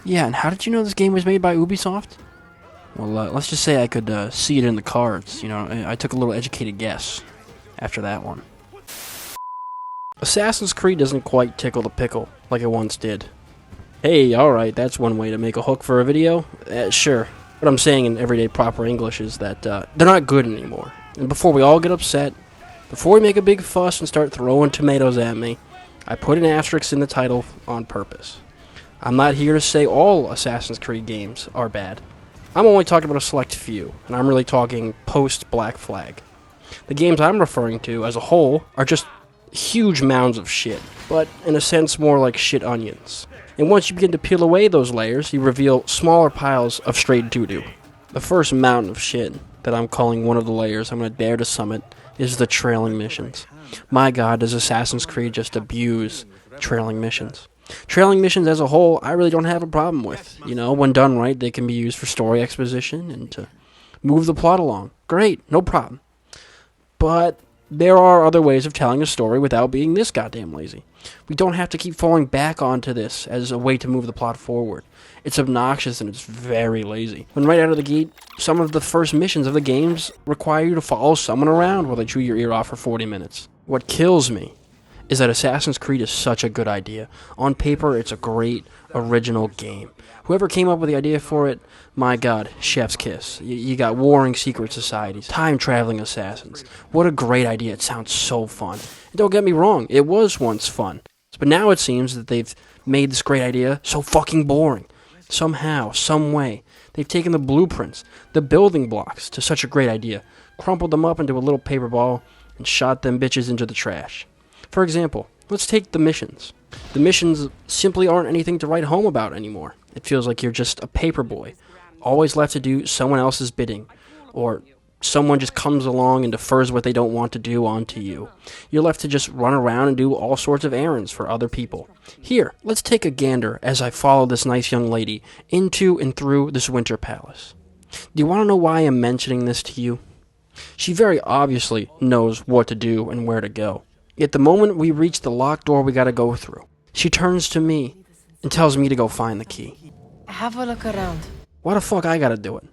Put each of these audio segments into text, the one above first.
Yeah, and how did you know this game was made by Ubisoft? Well, let's just say I could see it in the cards. You know, I took a little educated guess after that one. Assassin's Creed doesn't quite tickle the pickle like it once did. Hey, alright, that's one way to make a hook for a video. Sure. What I'm saying in everyday proper English is that they're not good anymore. And before we all get upset, before we make a big fuss and start throwing tomatoes at me, I put an asterisk in the title on purpose. I'm not here to say all Assassin's Creed games are bad. I'm only talking about a select few, and I'm really talking post-Black Flag. The games I'm referring to as a whole are just huge mounds of shit, but in a sense more like shit onions. And once you begin to peel away those layers, you reveal smaller piles of straight doo-doo. The first mountain of shit that I'm calling one of the layers I'm going to dare to summit is the trailing missions. My god, does Assassin's Creed just abuse trailing missions. Trailing missions as a whole, I really don't have a problem with. You know, when done right, they can be used for story exposition and to move the plot along. Great, no problem. But there are other ways of telling a story without being this goddamn lazy. We don't have to keep falling back onto this as a way to move the plot forward. It's obnoxious and it's very lazy. When right out of the gate, some of the first missions of the games require you to follow someone around while they chew your ear off for 40 minutes. What kills me is that Assassin's Creed is such a good idea. On paper, it's a great, original game. Whoever came up with the idea for it, my god, chef's kiss. You got warring secret societies, time-traveling assassins. What a great idea. It sounds so fun. And don't get me wrong, it was once fun. But now it seems that they've made this great idea so fucking boring. Somehow, some way, they've taken the blueprints, the building blocks to such a great idea, crumpled them up into a little paper ball, and shot them bitches into the trash. For example, let's take the missions. The missions simply aren't anything to write home about anymore. It feels like you're just a paper boy, always left to do someone else's bidding, or someone just comes along and defers what they don't want to do onto you. You're left to just run around and do all sorts of errands for other people. Here, let's take a gander as I follow this nice young lady into and through this winter palace. Do you want to know why I'm mentioning this to you? She very obviously knows what to do and where to go. Yet the moment we reach the locked door we gotta go through, she turns to me and tells me to go find the key. Have a look around. Why the fuck I gotta do it?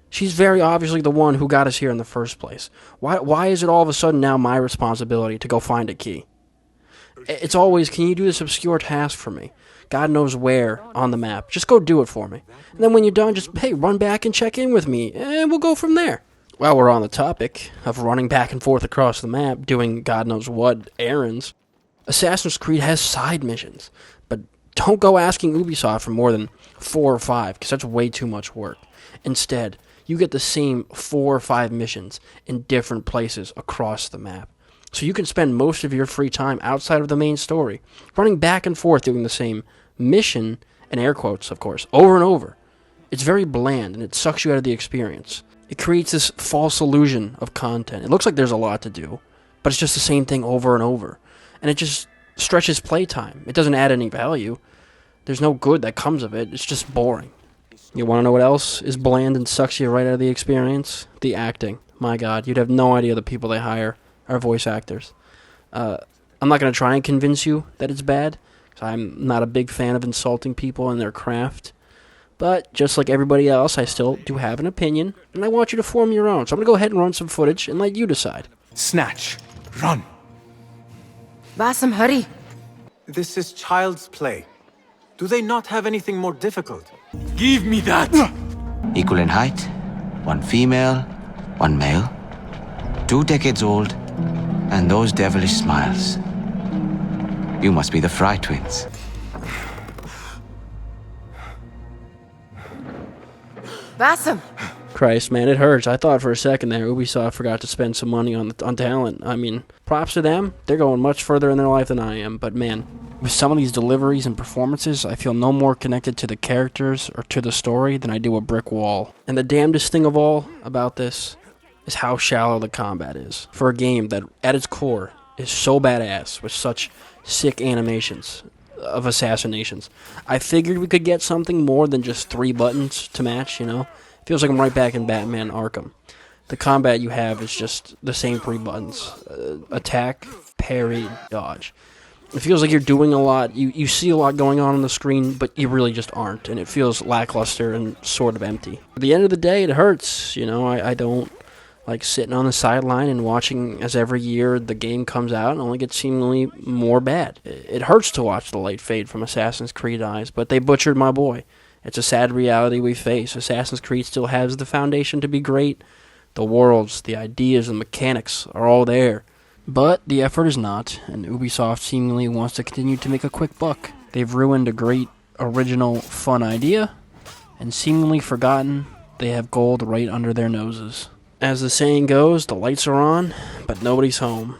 She's very obviously the one who got us here in the first place. Why is it all of a sudden now my responsibility to go find a key? It's always, can you do this obscure task for me? God knows where on the map. Just go do it for me. And then when you're done, just, hey, run back and check in with me, and we'll go from there. While we're on the topic of running back and forth across the map, doing God knows what errands, Assassin's Creed has side missions. But don't go asking Ubisoft for more than 4 or 5, because that's way too much work. Instead, you get the same 4 or 5 missions in different places across the map. So you can spend most of your free time outside of the main story, running back and forth doing the same mission, and air quotes, of course, over and over. It's very bland, and it sucks you out of the experience. It creates this false illusion of content. It looks like there's a lot to do, but it's just the same thing over and over. And it just stretches playtime. It doesn't add any value. There's no good that comes of it. It's just boring. You want to know what else is bland and sucks you right out of the experience? The acting. My god, you'd have no idea the people they hire are voice actors. I'm not going to try and convince you that it's bad, because I'm not a big fan of insulting people and their craft. But, just like everybody else, I still do have an opinion, and I want you to form your own. So I'm going to go ahead and run some footage and let you decide. Snatch. Run. Basim, hurry. This is child's play. Do they not have anything more difficult? Give me that! Equal in height, 1 female, 1 male, 2 decades old, and those devilish smiles. You must be the Fry twins. Basim. Christ, man, it hurts. I thought for a second there Ubisoft forgot to spend some money on talent. I mean, props to them. They're going much further in their life than I am. But man, with some of these deliveries and performances, I feel no more connected to the characters or to the story than I do a brick wall. And the damnedest thing of all about this is how shallow the combat is. For a game that, at its core, is so badass with such sick animations of assassinations. I figured we could get something more than just 3 buttons to match, you know? Feels like I'm right back in Batman Arkham. The combat you have is just the same 3 buttons. Attack, parry, dodge. It feels like you're doing a lot. You see a lot going on the screen, but you really just aren't. And it feels lackluster and sort of empty. At the end of the day, it hurts. You know, I don't like sitting on the sideline and watching as every year the game comes out and only gets seemingly more bad. It hurts to watch the light fade from Assassin's Creed eyes, but they butchered my boy. It's a sad reality we face. Assassin's Creed still has the foundation to be great. The worlds, the ideas, and mechanics are all there. But the effort is not, and Ubisoft seemingly wants to continue to make a quick buck. They've ruined a great, original, fun idea, and seemingly forgotten they have gold right under their noses. As the saying goes, the lights are on, but nobody's home.